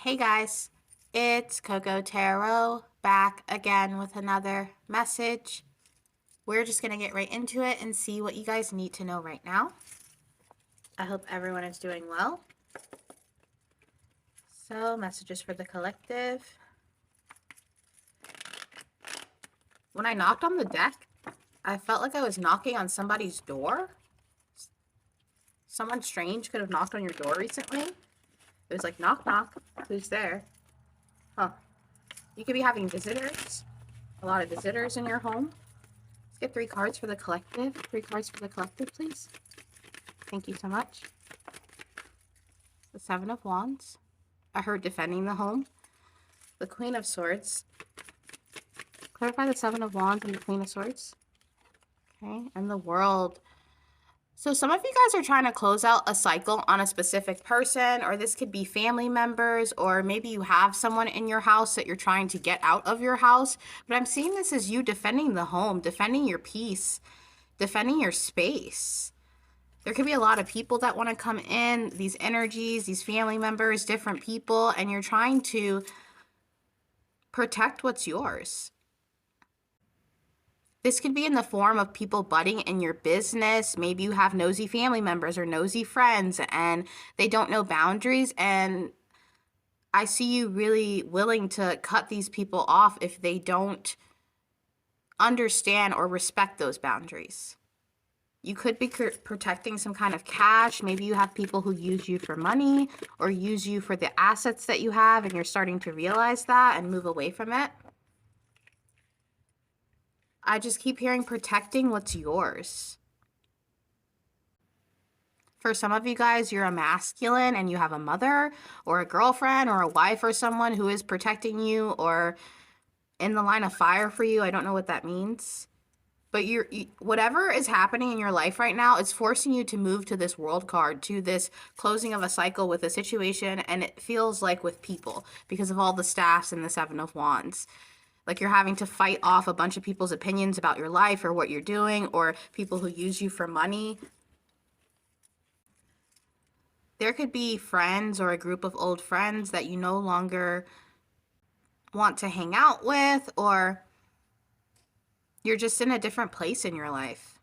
Hey guys, it's Coco Tarot back again with another message. We're just going to get right into it and see what you guys need to know right now. I hope everyone is doing well. So, messages for the collective. When I knocked on the deck, I felt like I was knocking on somebody's door. Someone strange could have knocked on your door recently. It was like, knock, knock, who's there? Huh. You could be having visitors. A lot of visitors in your home. Let's get 3 cards for the collective. 3 cards for the collective, please. Thank you so much. The 7 of Wands. I heard defending the home. The Queen of Swords. Clarify the 7 of Wands and the Queen of Swords. Okay, and the World. So some of you guys are trying to close out a cycle on a specific person, or this could be family members, or maybe you have someone in your house that you're trying to get out of your house. But I'm seeing this as you defending the home, defending your peace, defending your space. There could be a lot of people that want to come in, these energies, these family members, different people, and you're trying to protect what's yours. This could be in the form of people butting in your business. Maybe you have nosy family members or nosy friends and they don't know boundaries. And I see you really willing to cut these people off if they don't understand or respect those boundaries. You could be protecting some kind of cash. Maybe you have people who use you for money or use you for the assets that you have, and you're starting to realize that and move away from it. I just keep hearing protecting what's yours. For some of you guys, you're a masculine and you have a mother or a girlfriend or a wife or someone who is protecting you or in the line of fire for you. I don't know what that means. But whatever is happening in your life right now, it's forcing you to move to this World card, to this closing of a cycle with a situation. And it feels like with people because of all the staffs and the 7 of Wands. Like you're having to fight off a bunch of people's opinions about your life or what you're doing, or people who use you for money. There could be friends or a group of old friends that you no longer want to hang out with, or you're just in a different place in your life.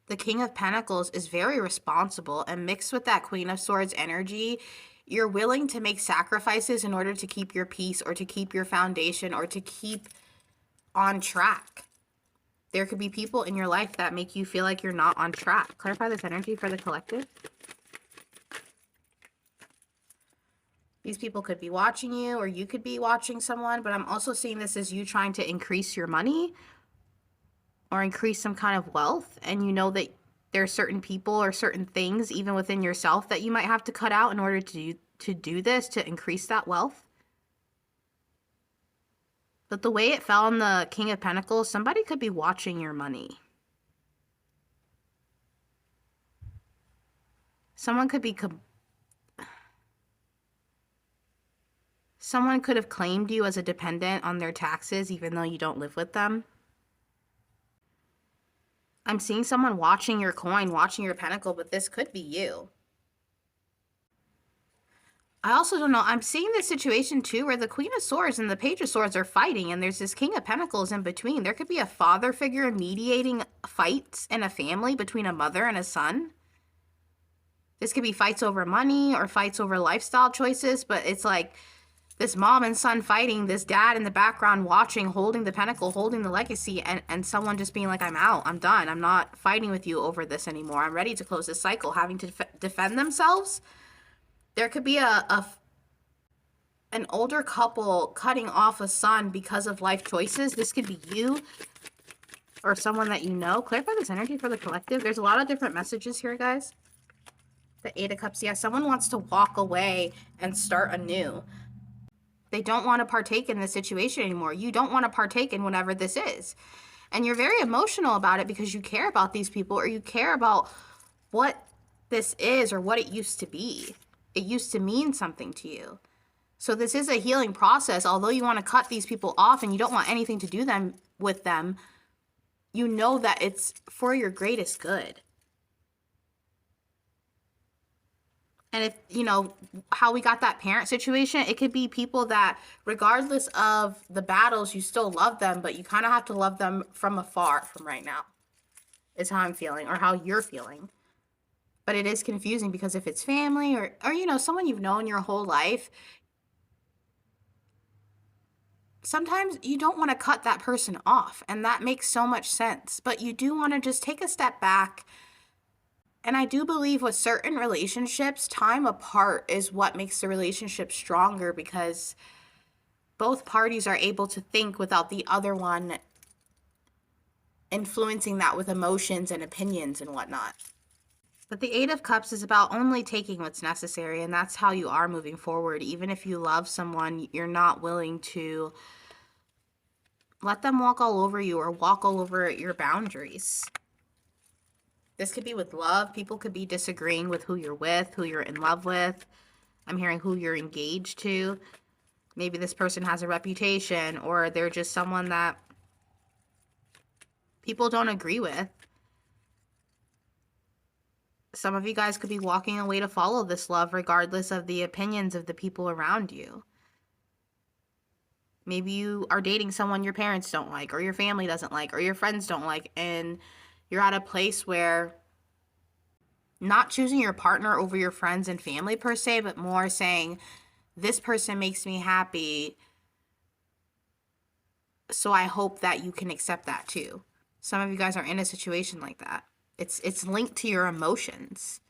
The King of Pentacles is very responsible, and mixed with that Queen of Swords energy, you're willing to make sacrifices in order to keep your peace or to keep your foundation or to keep on track. There could be people in your life that make you feel like you're not on track. Clarify this energy for the collective. These people could be watching you, or you could be watching someone, but I'm also seeing this as you trying to increase your money or increase some kind of wealth, and you know that there are certain people or certain things, even within yourself, that you might have to cut out in order to do this, to increase that wealth. But the way it fell on the King of Pentacles, somebody could be watching your money. Someone could have claimed you as a dependent on their taxes, even though you don't live with them. I'm seeing someone watching your coin, watching your pentacle, but this could be you. I also don't know. I'm seeing this situation too where the Queen of Swords and the Page of Swords are fighting, and there's this King of Pentacles in between. There could be a father figure mediating fights in a family between a mother and a son. This could be fights over money or fights over lifestyle choices, but it's like this mom and son fighting, this dad in the background watching, holding the pentacle, holding the legacy, and someone just being like, I'm out, I'm done, I'm not fighting with you over this anymore, I'm ready to close this cycle, having to defend themselves. There could be an older couple cutting off a son because of life choices. This could be you or someone that you know. Clarify this energy for the collective. There's a lot of different messages here, guys. The 8 of Cups, yeah, someone wants to walk away and start anew. They don't want to partake in this situation anymore. You don't want to partake in whatever this is. And you're very emotional about it because you care about these people, or you care about what this is or what it used to be. It used to mean something to you. So this is a healing process. Although you want to cut these people off and you don't want anything to do with them, you know that it's for your greatest good. And if, how we got that parent situation, it could be people that, regardless of the battles, you still love them, but you kind of have to love them from afar from right now, is how I'm feeling, or how you're feeling. But it is confusing because if it's family or someone you've known your whole life, sometimes you don't want to cut that person off, and that makes so much sense. But you do want to just take a step back. And I do believe with certain relationships, time apart is what makes the relationship stronger, because both parties are able to think without the other one influencing that with emotions and opinions and whatnot. But the Eight of Cups is about only taking what's necessary, and that's how you are moving forward. Even if you love someone, you're not willing to let them walk all over you or walk all over your boundaries. This could be with love. People could be disagreeing with who you're with, who you're in love with. I'm hearing who you're engaged to. Maybe this person has a reputation, or they're just someone that people don't agree with. Some of you guys could be walking away to follow this love regardless of the opinions of the people around you. Maybe you are dating someone your parents don't like, or your family doesn't like, or your friends don't like, and you're at a place where not choosing your partner over your friends and family per se, but more saying, this person makes me happy, so I hope that you can accept that too. Some of you guys are in a situation like that. It's linked to your emotions.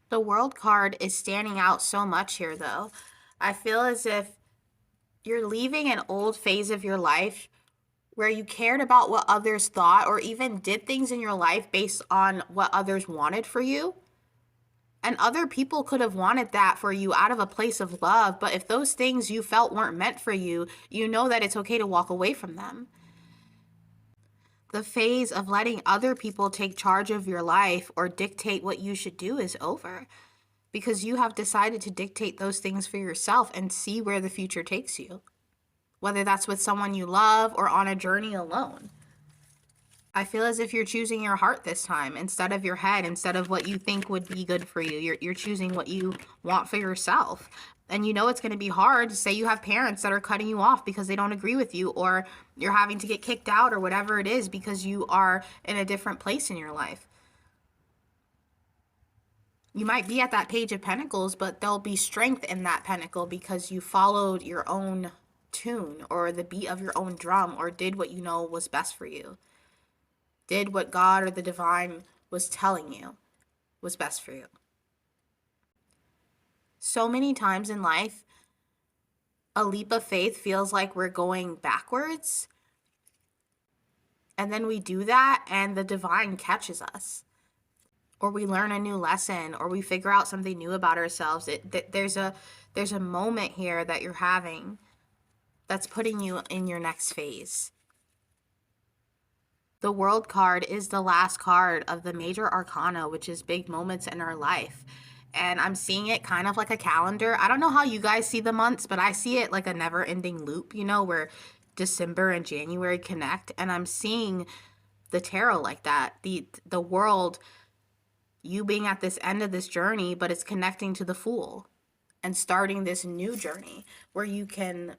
The World card is standing out so much here, though. I feel as if you're leaving an old phase of your life where you cared about what others thought, or even did things in your life based on what others wanted for you. And other people could have wanted that for you out of a place of love, but if those things you felt weren't meant for you, you know that it's okay to walk away from them. The phase of letting other people take charge of your life or dictate what you should do is over, because you have decided to dictate those things for yourself and see where the future takes you, whether that's with someone you love or on a journey alone. I feel as if you're choosing your heart this time instead of your head, instead of what you think would be good for you. You're choosing what you want for yourself. And it's going to be hard. Say you have parents that are cutting you off because they don't agree with you, or you're having to get kicked out, or whatever it is, because you are in a different place in your life. You might be at that Page of Pentacles, but there'll be strength in that pentacle because you followed your own tune, or the beat of your own drum, or did what you know was best for you. Did what God or the divine was telling you was best for you. So many times in life, a leap of faith feels like we're going backwards. And then we do that and the divine catches us. Or we learn a new lesson, or we figure out something new about ourselves. There's a moment here that you're having that's putting you in your next phase. The World card is the last card of the major arcana, which is big moments in our life. And I'm seeing it kind of like a calendar. I don't know how you guys see the months, but I see it like a never-ending loop, where December and January connect. And I'm seeing the tarot like that. The world, you being at this end of this journey, but it's connecting to the Fool and starting this new journey where you can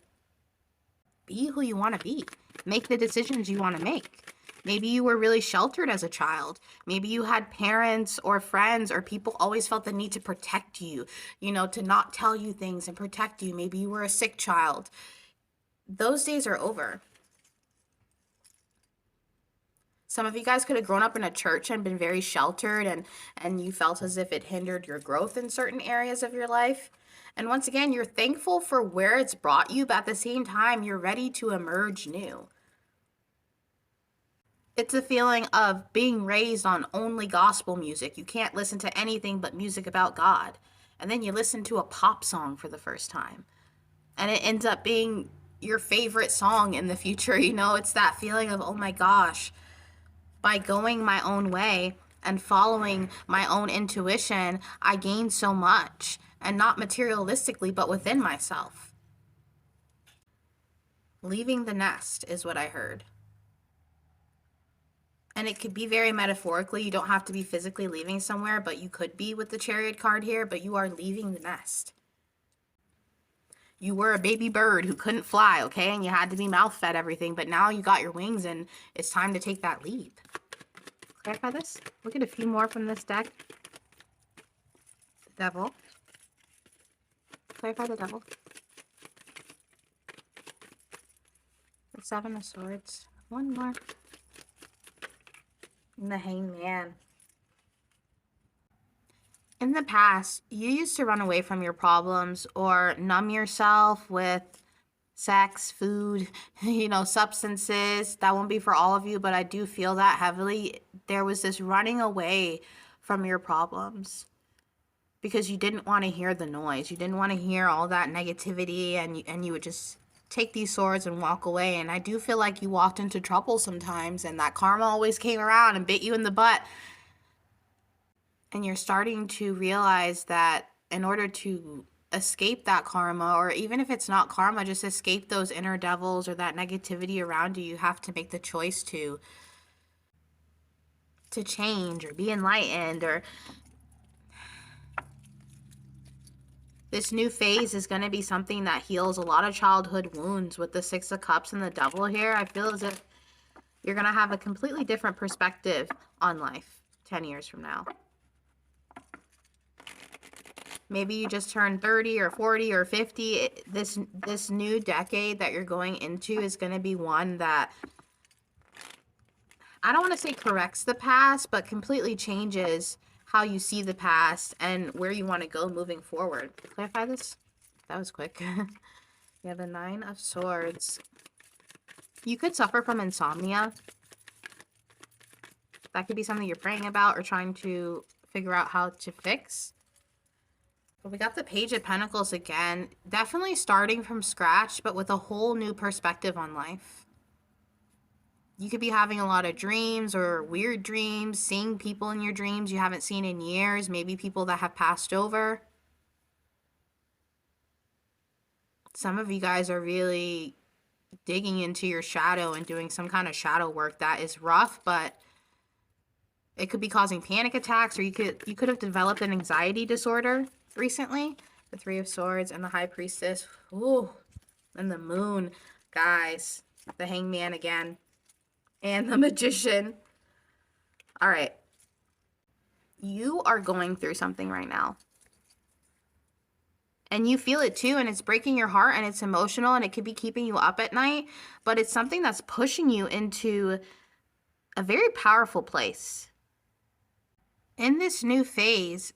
be who you want to be, make the decisions you want to make. Maybe you were really sheltered as a child. Maybe you had parents or friends or people always felt the need to protect you, to not tell you things and protect you. Maybe you were a sick child. Those days are over. Some of you guys could have grown up in a church and been very sheltered, and you felt as if it hindered your growth in certain areas of your life. And once again, you're thankful for where it's brought you, but at the same time, you're ready to emerge new. It's a feeling of being raised on only gospel music. You can't listen to anything but music about God. And then you listen to a pop song for the first time, and it ends up being your favorite song in the future. It's that feeling of, oh my gosh, by going my own way and following my own intuition, I gained so much, and not materialistically, but within myself. Leaving the nest is what I heard. And it could be very metaphorically. You don't have to be physically leaving somewhere, but you could be with the Chariot card here, but you are leaving the nest. You were a baby bird who couldn't fly, okay? And you had to be mouth-fed everything, but now you got your wings and it's time to take that leap. Clarify this. Look at a few more from this deck. The Devil. Clarify the Devil. The Seven of Swords. One more. And the Hangman. In the past, you used to run away from your problems or numb yourself with sex, food, substances. That won't be for all of you, but I do feel that heavily. There was this running away from your problems because you didn't want to hear the noise. You didn't want to hear all that negativity, and you would just take these swords and walk away. And I do feel like you walked into trouble sometimes, and that karma always came around and bit you in the butt. And you're starting to realize that in order to escape that karma, or even if it's not karma, just escape those inner devils or that negativity around you, you have to make the choice to change or be enlightened. Or this new phase is going to be something that heals a lot of childhood wounds. With the Six of Cups and the Devil here, I feel as if you're going to have a completely different perspective on life 10 years from now. Maybe you just turned 30 or 40 or 50. This new decade that you're going into is going to be one that, I don't want to say corrects the past, but completely changes how you see the past and where you want to go moving forward. Clarify this? That was quick. You have the Nine of Swords. You could suffer from insomnia. That could be something you're praying about or trying to figure out how to fix. But we got the Page of Pentacles again. Definitely starting from scratch, but with a whole new perspective on life. You could be having a lot of dreams or weird dreams, seeing people in your dreams you haven't seen in years, maybe people that have passed over. Some of you guys are really digging into your shadow and doing some kind of shadow work that is rough, but it could be causing panic attacks, or you could have developed an anxiety disorder recently. The Three of Swords and the High Priestess. Ooh, and the Moon. Guys, the Hangman again. And the Magician. All right. You are going through something right now. And you feel it too, and it's breaking your heart, and it's emotional, and it could be keeping you up at night, but it's something that's pushing you into a very powerful place. In this new phase,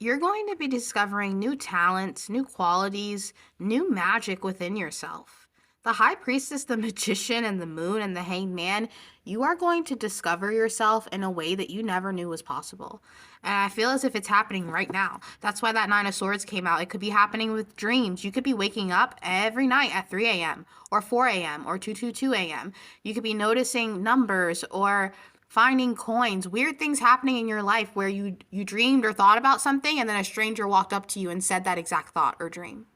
you're going to be discovering new talents, new qualities, new magic within yourself. The High Priestess, the Magician, and the Moon, and the Hangman, you are going to discover yourself in a way that you never knew was possible. And I feel as if it's happening right now. That's why that Nine of Swords came out. It could be happening with dreams. You could be waking up every night at 3 a.m. or 4 a.m. or 2:22 a.m. You could be noticing numbers or finding coins, weird things happening in your life where you dreamed or thought about something, and then a stranger walked up to you and said that exact thought or dream.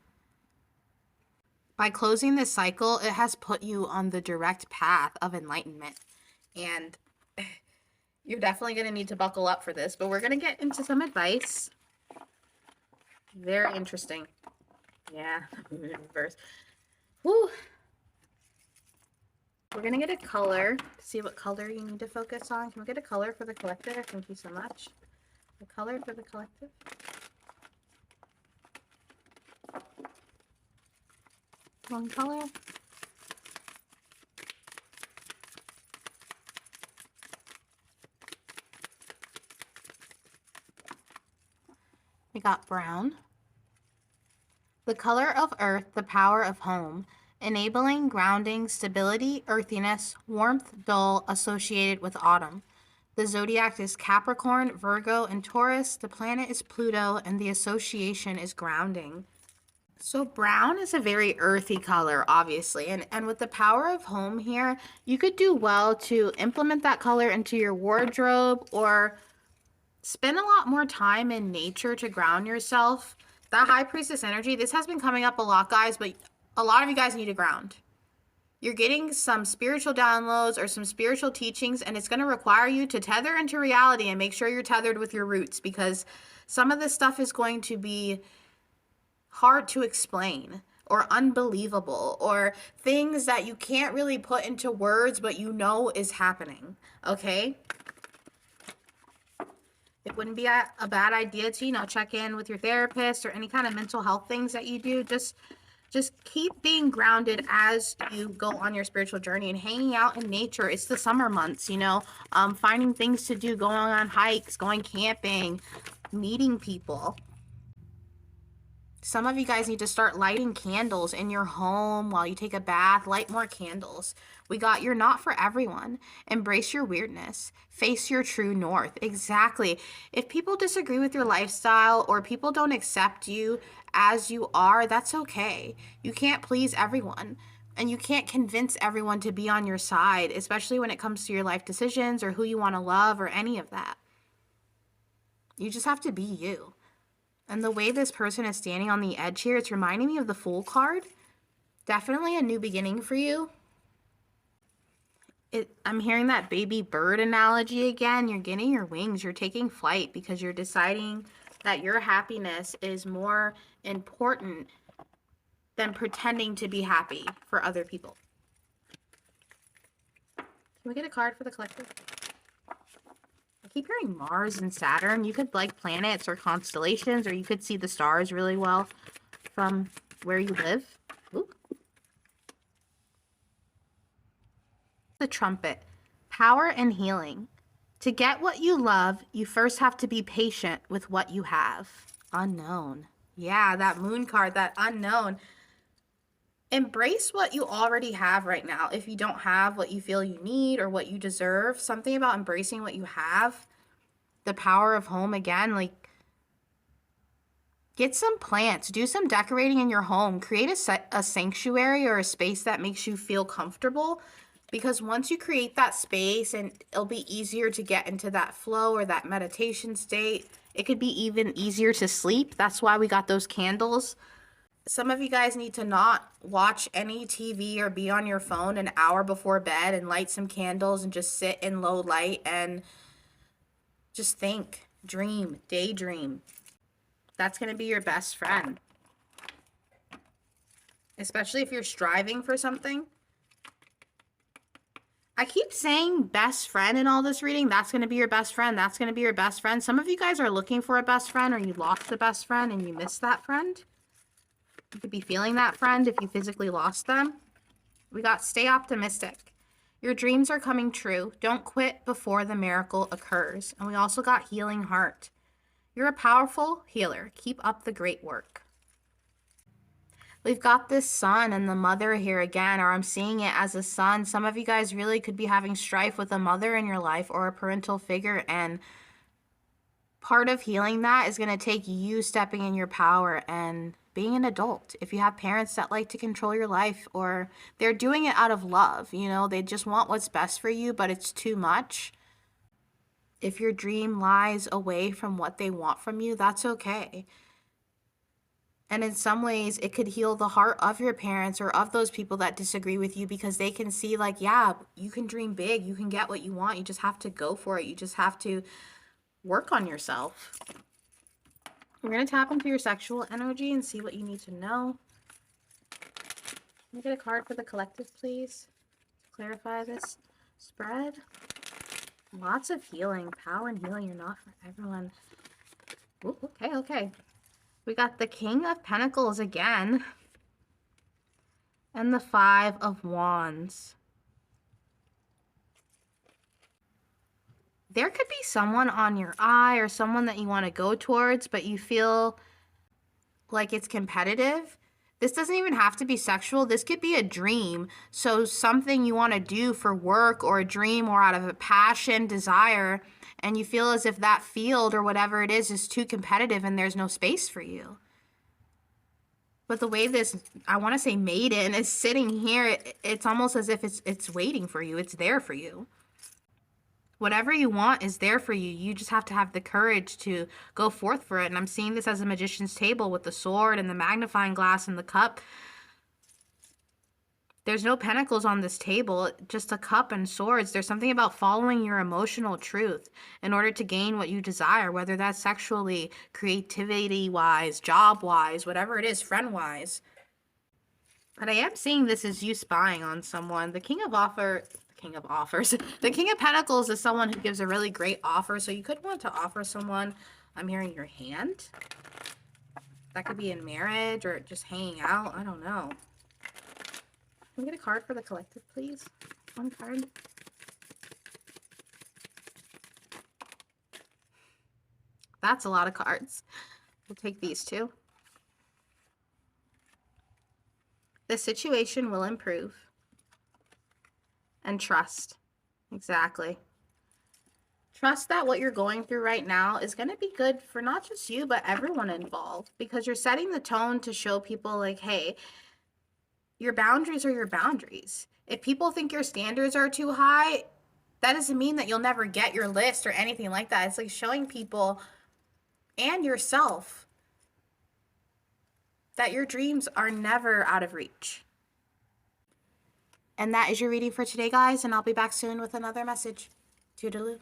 By closing this cycle, it has put you on the direct path of enlightenment. And you're definitely going to need to buckle up for this, but we're going to get into some advice. Very interesting. Yeah, reverse. Woo. We're going to get a color, see what color you need to focus on. Can we get a color for the collective? Thank you so much. The color for the collective. One color. We got brown. The color of earth, the power of home. Enabling, grounding, stability, earthiness, warmth, dull, associated with autumn. The zodiac is Capricorn, Virgo, and Taurus. The planet is Pluto, and the association is grounding. So brown is a very earthy color, obviously. And with the power of home here, you could do well to implement that color into your wardrobe or spend a lot more time in nature to ground yourself. That High Priestess energy, this has been coming up a lot, guys, but a lot of you guys need to ground. You're getting some spiritual downloads or some spiritual teachings, and it's going to require you to tether into reality and make sure you're tethered with your roots, because some of this stuff is going to be hard to explain or unbelievable or things that you can't really put into words, but you know is happening, okay? It wouldn't be a bad idea to, you know, check in with your therapist or any kind of mental health things that you do. Just keep being grounded as you go on your spiritual journey and hanging out in nature. It's the summer months, you know, finding things to do, going on hikes, going camping, meeting people. Some of you guys need to start lighting candles in your home while you take a bath. Light more candles. We got you're not for everyone. Embrace your weirdness. Face your true north. Exactly. If people disagree with your lifestyle or people don't accept you as you are, that's okay. You can't please everyone. And you can't convince everyone to be on your side, especially when it comes to your life decisions or who you want to love or any of that. You just have to be you. And the way this person is standing on the edge here, it's reminding me of the Fool card. Definitely a new beginning for you. I'm hearing that baby bird analogy again. You're getting your wings. You're taking flight because you're deciding that your happiness is more important than pretending to be happy for other people. Can we get a card for the collective? I keep hearing Mars and Saturn. You could like planets or constellations, or you could see the stars really well from where you live. Ooh. The trumpet. Power and healing. To get what you love, you first have to be patient with what you have. Unknown. Yeah, that moon card, that unknown. Embrace what you already have right now. If you don't have what you feel you need or what you deserve, something about embracing what you have. The power of home again, like get some plants, do some decorating in your home, create a sanctuary or a space that makes you feel comfortable, because once you create that space, and it'll be easier to get into that flow or that meditation state. It could be even easier to sleep. That's why we got those candles. Some of you guys need to not watch any TV or be on your phone an hour before bed and light some candles and just sit in low light and just think, dream, daydream. That's going to be your best friend. Especially if you're striving for something. I keep saying best friend in all this reading. That's going to be your best friend. That's going to be your best friend. Some of you guys are looking for a best friend, or you lost a best friend and you missed that friend. You could be feeling that friend if you physically lost them. We got stay optimistic. Your dreams are coming true. Don't quit before the miracle occurs. And we also got healing heart. You're a powerful healer. Keep up the great work. We've got this son and the mother here again, or I'm seeing it as a son. Some of you guys really could be having strife with a mother in your life or a parental figure, and part of healing that is going to take you stepping in your power and being an adult. If you have parents that like to control your life, or they're doing it out of love, you know, they just want what's best for you, but it's too much. If your dream lies away from what they want from you, that's okay. And in some ways, it could heal the heart of your parents or of those people that disagree with you, because they can see like, yeah, you can dream big. You can get what you want. You just have to go for it. You just have to work on yourself. We're going to tap into your sexual energy and see what you need to know. Can we get a card for the collective, please? To clarify this spread. Lots of healing. Power and healing are not for everyone. Ooh, okay. We got the King of Pentacles again. And the Five of Wands. There could be someone on your eye or someone that you want to go towards, but you feel like it's competitive. This doesn't even have to be sexual. This could be a dream. So something you want to do for work, or a dream, or out of a passion, desire, and you feel as if that field or whatever it is too competitive and there's no space for you. But the way this, I want to say maiden, is sitting here, it's almost as if it's waiting for you. It's there for you. Whatever you want is there for you. You just have to have the courage to go forth for it. And I'm seeing this as a magician's table with the sword and the magnifying glass and the cup. There's no pentacles on this table, just a cup and swords. There's something about following your emotional truth in order to gain what you desire, whether that's sexually, creativity-wise, job-wise, whatever it is, friend-wise. But I am seeing this as you spying on someone. The King of Offers, the King of Pentacles is someone who gives a really great offer. So you could want to offer someone, I'm hearing your hand. That could be in marriage or just hanging out. I don't know. Can we get a card for the collective, please? One card. That's a lot of cards. We'll take these two. The situation will improve. And trust. Exactly. Trust that what you're going through right now is going to be good for not just you, but everyone involved. Because you're setting the tone to show people like, hey, your boundaries are your boundaries. If people think your standards are too high, that doesn't mean that you'll never get your list or anything like that. It's like showing people and yourself that your dreams are never out of reach. And that is your reading for today, guys. And I'll be back soon with another message. Toodaloo.